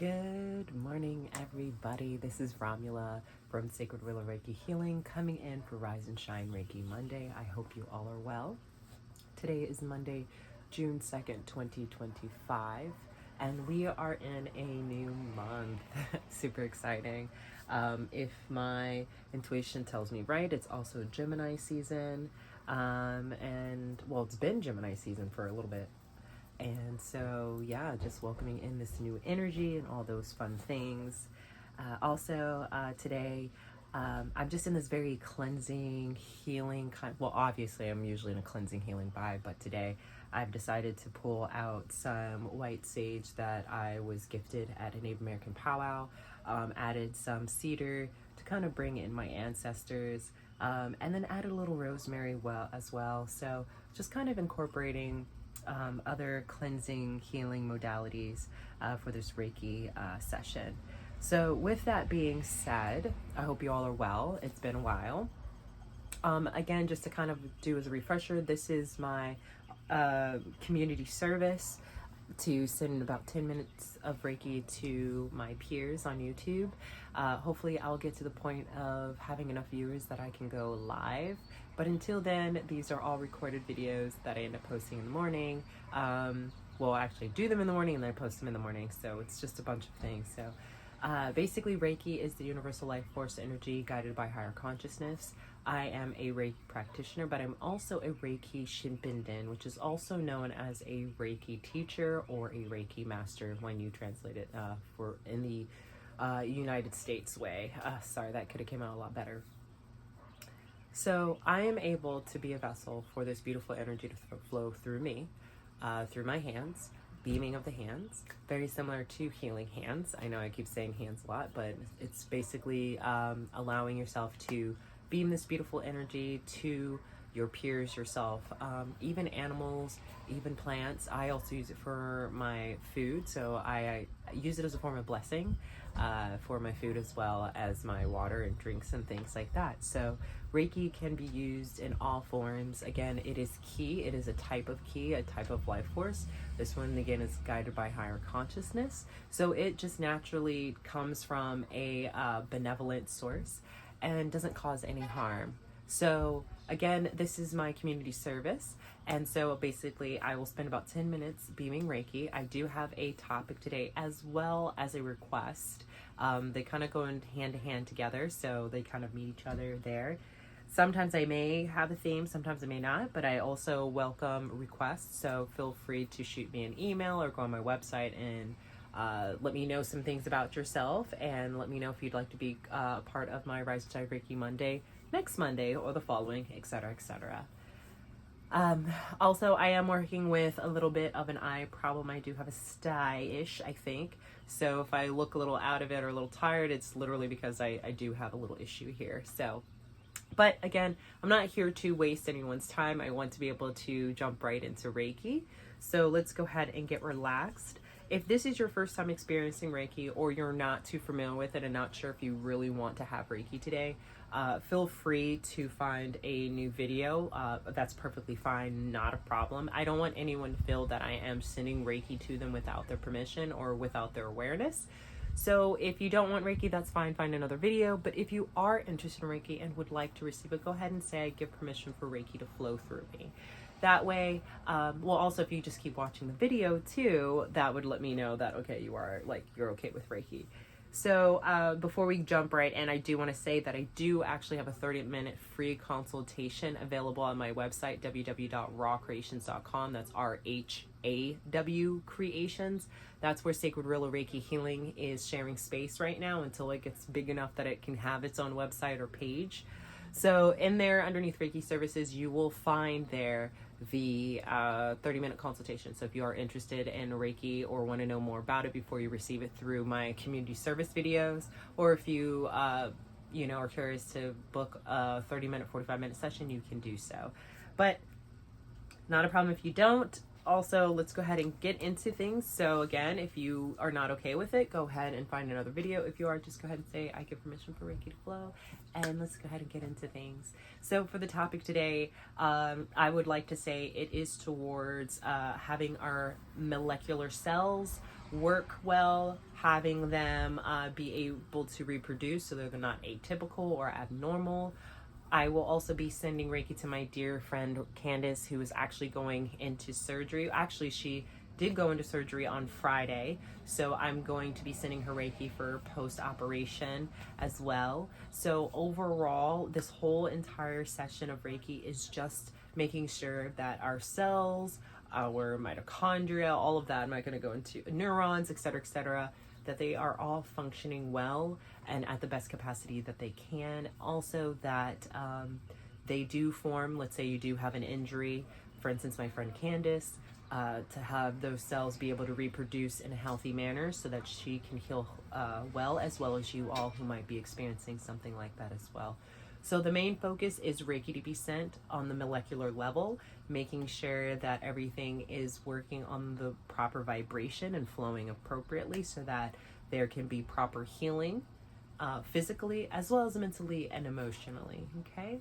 Good morning, everybody. This is Romula from Sacred Willow Reiki Healing coming in for Rise and Shine Reiki Monday. I hope you all are well. Today is Monday, June 2nd, 2025, and we are in a new month. Super exciting. If my intuition tells me right, it's also Gemini season, and well, it's been Gemini season for a little bit. And so, yeah, just welcoming in this new energy and all those fun things. Today, I'm just in this very cleansing, healing well, obviously, I'm usually in a cleansing, healing vibe, but today I've decided to pull out some white sage that I was gifted at a Native American powwow, added some cedar to kind of bring in my ancestors, and then added a little rosemary as well. So just kind of incorporating other cleansing, healing modalities for this Reiki session. So with that being said, I hope you all are well. It's been a while. Again, just to kind of do as a refresher, this is my community service to send about 10 minutes of Reiki to my peers on YouTube. Hopefully I'll get to the point of having enough viewers that I can go live. But until then, these are all recorded videos that I end up posting in the morning. Well, I actually do them in the morning and then I post them in the morning. So it's just a bunch of things. So basically, Reiki is the universal life force energy guided by higher consciousness. I am a Reiki practitioner, but I'm also a Reiki Shinpenden, which is also known as a Reiki teacher or a Reiki master when you translate it in the United States way. Sorry, that could have came out a lot better. So I am able to be a vessel for this beautiful energy to flow through me, through my hands, beaming of the hands, very similar to healing hands. I know I keep saying hands a lot, but it's basically allowing yourself to beam this beautiful energy to your peers, yourself, even animals, even plants. I also use it for my food, so I use it as a form of blessing for my food as well as my water and drinks and things like that. So Reiki can be used in all forms. Again, it is ki. It is a type of ki, a type of life force. This one, again, is guided by higher consciousness. So it just naturally comes from a benevolent source and doesn't cause any harm. So again, this is my community service. And so basically I will spend about 10 minutes beaming Reiki. I do have a topic today as well as a request. They kind of go in hand to hand together. So they kind of meet each other there. Sometimes I may have a theme, sometimes I may not, but I also welcome requests. So feel free to shoot me an email or go on my website and let me know some things about yourself, and let me know if you'd like to be part of my Rise Shine Reiki Monday next Monday or the following, etc., etc. Also, I am working with a little bit of an eye problem. I do have a sty-ish, I think. So if I look a little out of it or a little tired, it's literally because I do have a little issue here. So, but again, I'm not here to waste anyone's time. I want to be able to jump right into Reiki. So let's go ahead and get relaxed. If this is your first time experiencing Reiki, or you're not too familiar with it and not sure if you really want to have Reiki today, feel free to find a new video. That's perfectly fine, not a problem. I don't want anyone to feel that I am sending Reiki to them without their permission or without their awareness. So if you don't want Reiki, that's fine, find another video. But if you are interested in Reiki and would like to receive it, go ahead and say I give permission for Reiki to flow through me. That way, well, also if you just keep watching the video too, that would let me know that, okay, you're okay with Reiki. So before we jump right in, I do want to say that I do actually have a 30-minute free consultation available on my website, www.rawcreations.com. That's RHAW Creations. That's where Sacred Willow Reiki Healing is sharing space right now until it gets big enough that it can have its own website or page. So in there, underneath Reiki Services, you will find there the 30-minute consultation. So if you are interested in Reiki or want to know more about it before you receive it through my community service videos, or if you are curious to book a 30-minute, 45-minute session, you can do so. But not a problem if you don't. Also, let's go ahead and get into things. So again, if you are not okay with it, go ahead and find another video. If you are, just go ahead and say, I give permission for Reiki to flow, and let's go ahead and get into things. So for the topic today, I would like to say it is towards having our molecular cells work well, having them be able to reproduce so they're not atypical or abnormal. I will also be sending Reiki to my dear friend Candace, who is actually going into surgery. Actually, she did go into surgery on Friday, so I'm going to be sending her Reiki for post-operation as well. So overall, this whole entire session of Reiki is just making sure that our cells, our mitochondria, all of that, I'm not going to go into neurons, etc., that they are all functioning well and at the best capacity that they can. Also that they do form, let's say you do have an injury, for instance, my friend Candace, to have those cells be able to reproduce in a healthy manner so that she can heal well as you all who might be experiencing something like that as well. So the main focus is Reiki to be sent on the molecular level, making sure that everything is working on the proper vibration and flowing appropriately so that there can be proper healing physically as well as mentally and emotionally, okay?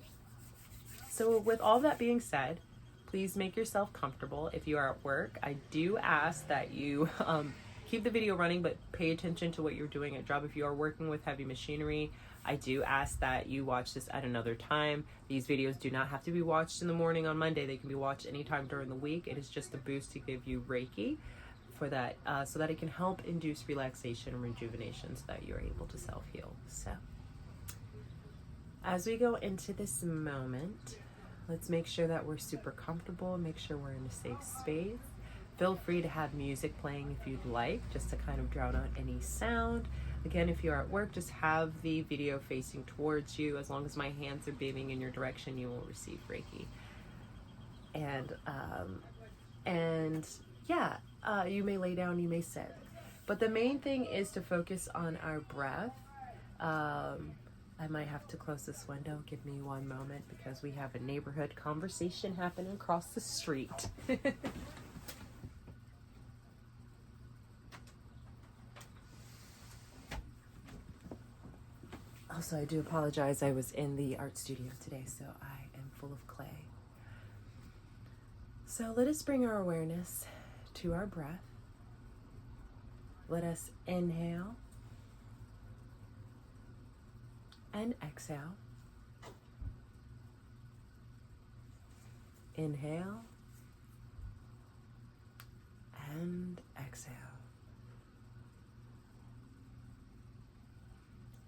So with all that being said, please make yourself comfortable. If you are at work, I do ask that you keep the video running, but pay attention to what you're doing at job. If you are working with heavy machinery, I do ask that you watch this at another time. These videos do not have to be watched in the morning on Monday. They can be watched anytime during the week. It is just a boost to give you Reiki for that, so that it can help induce relaxation and rejuvenation so that you're able to self-heal. So as we go into this moment, let's make sure that we're super comfortable, make sure we're in a safe space. Feel free to have music playing if you'd like, just to kind of drown out any sound. Again, if you're at work, just have the video facing towards you. As long as my hands are beaming in your direction, you will receive Reiki. And yeah, you may lay down, you may sit. But the main thing is to focus on our breath. I might have to close this window. Give me one moment because we have a neighborhood conversation happening across the street. Also, I do apologize. I was in the art studio today, so I am full of clay. So let us bring our awareness to our breath. Let us inhale and exhale. Inhale and exhale.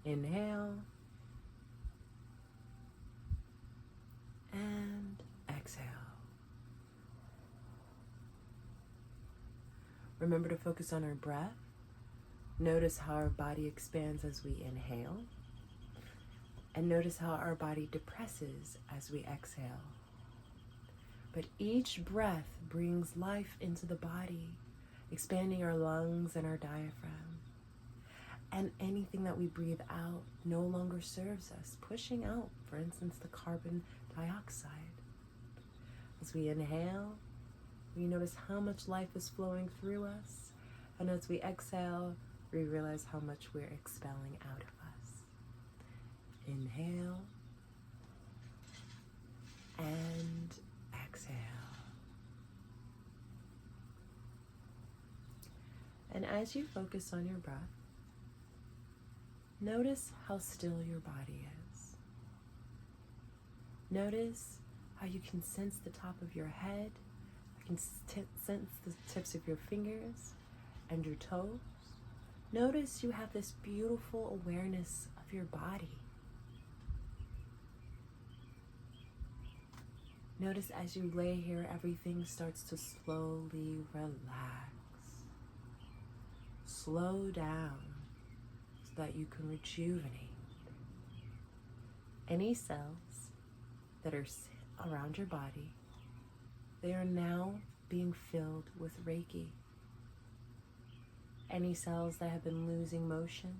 Inhale and exhale. Remember to focus on our breath. Notice how our body expands as we inhale. And notice how our body depresses as we exhale. But each breath brings life into the body, expanding our lungs and our diaphragm. And anything that we breathe out no longer serves us, pushing out, for instance, the carbon dioxide. As we inhale, we notice how much life is flowing through us. And as we exhale, we realize how much we're expelling out of us. Inhale and exhale. And as you focus on your breath, notice how still your body is. Notice how you can sense the top of your head. You can sense the tips of your fingers and your toes. Notice you have this beautiful awareness of your body. Notice as you lay here, everything starts to slowly relax. Slow down so that you can rejuvenate. Any cells that are around your body, they are now being filled with Reiki. Any cells that have been losing motion,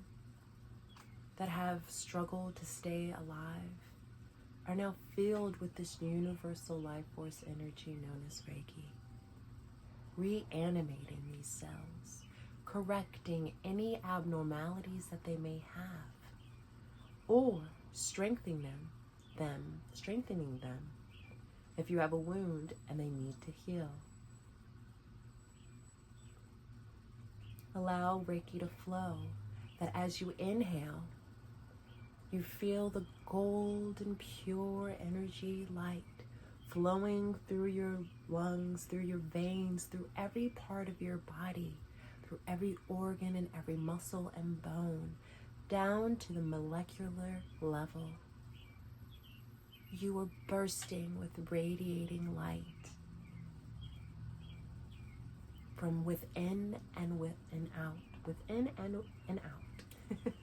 that have struggled to stay alive, are now filled with this universal life force energy known as Reiki, reanimating these cells, correcting any abnormalities that they may have, or strengthening them if you have a wound and they need to heal. Allow Reiki to flow, that as you inhale, you feel the golden, pure energy light flowing through your lungs, through your veins, through every part of your body, through every organ and every muscle and bone, down to the molecular level. You are bursting with radiating light from within and out, within and out.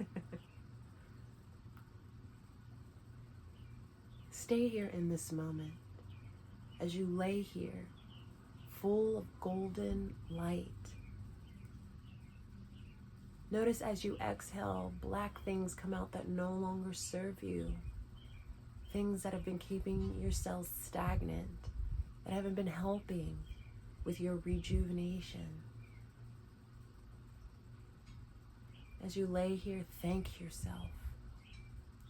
Stay here in this moment as you lay here, full of golden light. Notice as you exhale, black things come out that no longer serve you. Things that have been keeping your cells stagnant, that haven't been helping with your rejuvenation. As you lay here, thank yourself.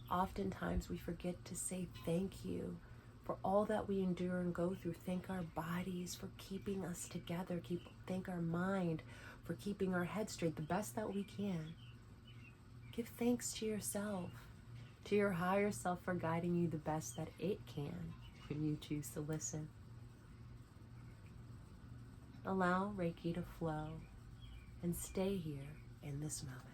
Oftentimes we forget to say thank you for all that we endure and go through. Thank our bodies for keeping us together. Thank our mind for keeping our head straight the best that we can. Give thanks to yourself, to your higher self, for guiding you the best that it can when you choose to listen. Allow Reiki to flow and stay here in this moment.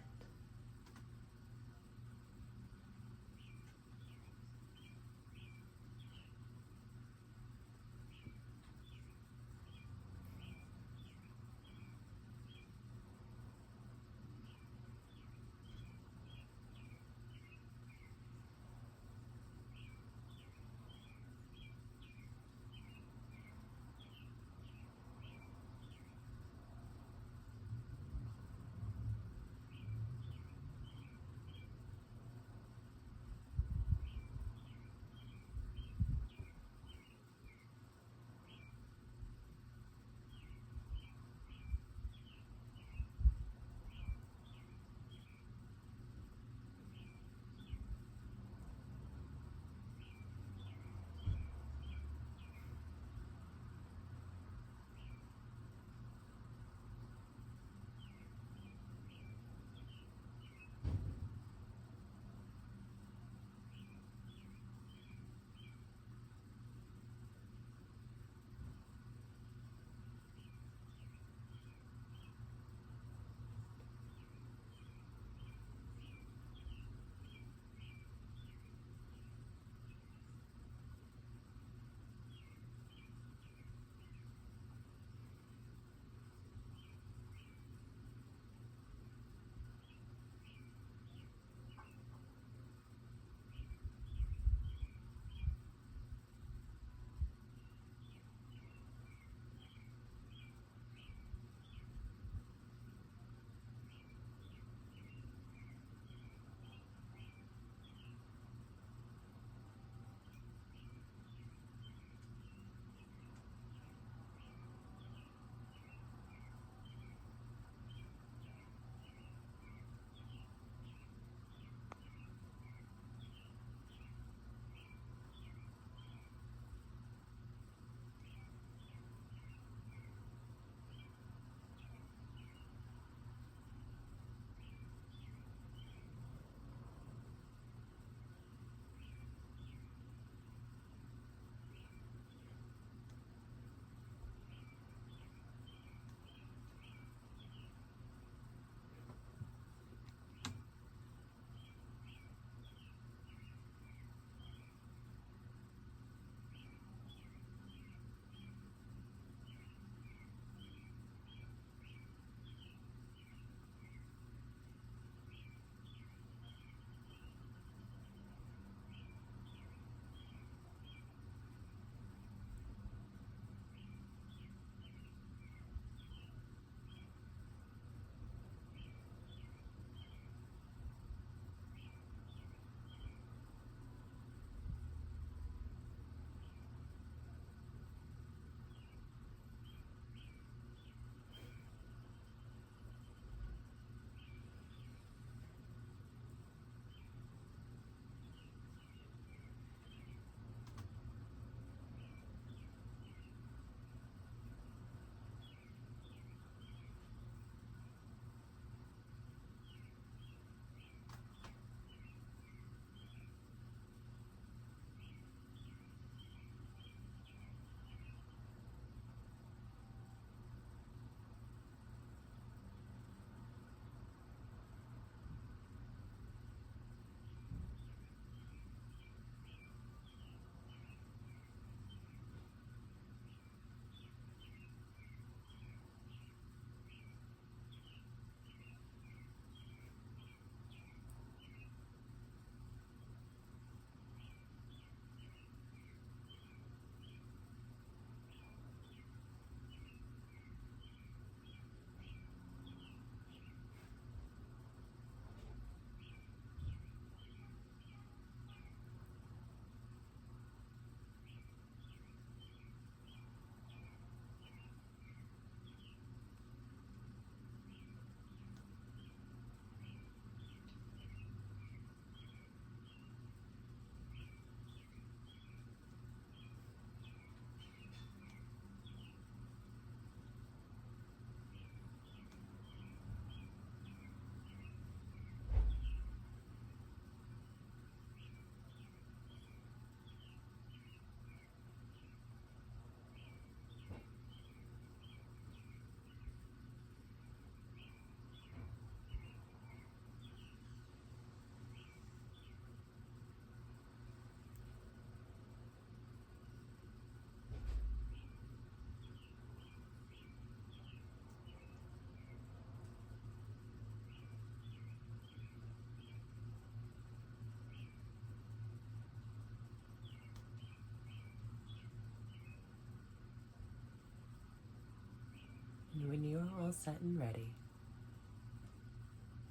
all set and ready,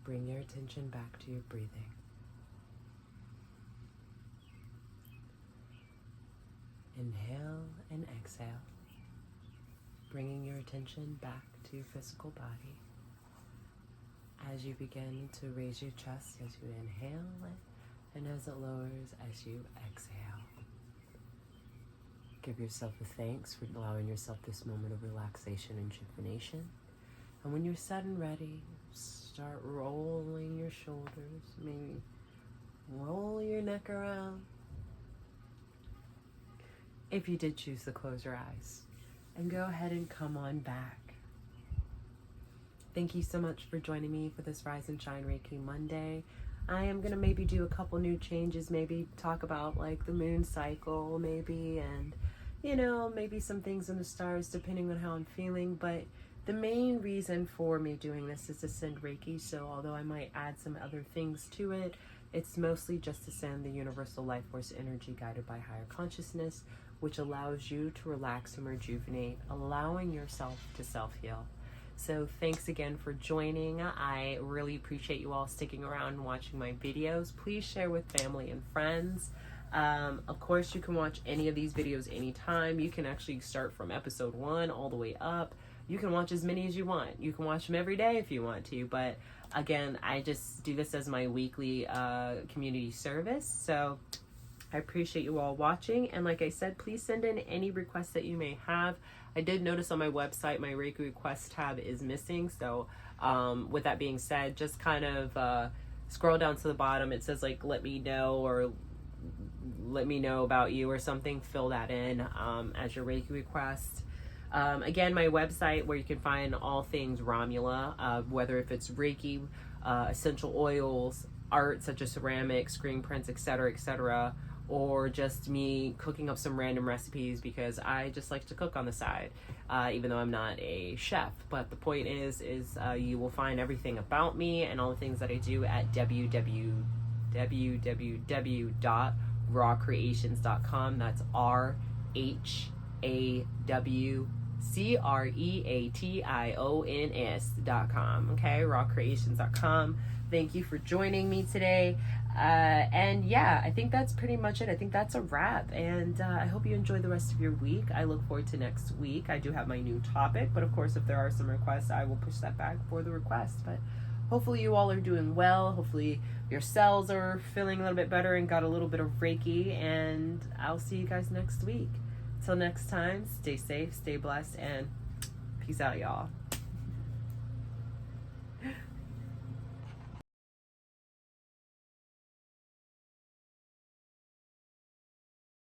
bring your attention back to your breathing. Inhale and exhale, bringing your attention back to your physical body. As you begin to raise your chest as you inhale and as it lowers as you exhale. Give yourself a thanks for allowing yourself this moment of relaxation and rejuvenation. And when you're set and ready, start rolling your shoulders, maybe roll your neck around. If you did choose to close your eyes, and go ahead and come on back. Thank you so much for joining me for this Rise and Shine Reiki Monday. I am going to maybe do a couple new changes, maybe talk about like the moon cycle maybe, and maybe some things in the stars depending on how I'm feeling. But the main reason for me doing this is to send Reiki, so although I might add some other things to it, it's mostly just to send the universal life force energy guided by higher consciousness, which allows you to relax and rejuvenate, allowing yourself to self-heal. So thanks again for joining. I really appreciate you all sticking around and watching my videos. Please share with family and friends. Of course, you can watch any of these videos anytime. You can actually start from episode 1 all the way up. You can watch as many as you want. You can watch them every day if you want to. But again, I just do this as my weekly community service. So I appreciate you all watching. And like I said, please send in any requests that you may have. I did notice on my website, my Reiki Requests tab is missing. So with that being said, just kind of scroll down to the bottom. It says like, let me know, or let me know about you or something. Fill that in as your Reiki request. Again, my website where you can find all things Romula, whether if it's Reiki, essential oils, art such as ceramics, screen prints, etc., or just me cooking up some random recipes because I just like to cook on the side, even though I'm not a chef. But the point is you will find everything about me and all the things that I do at www.rawcreations.com. That's RHAWCREATIONS.com. Okay, rawcreations.com. Thank you for joining me today. And yeah, I think that's pretty much it. I think that's a wrap. And I hope you enjoy the rest of your week. I look forward to next week. I do have my new topic, but of course, if there are some requests, I will push that back for the request. But hopefully you all are doing well. Hopefully your cells are feeling a little bit better and got a little bit of Reiki. And I'll see you guys next week. Till next time, stay safe, stay blessed, and peace out, y'all.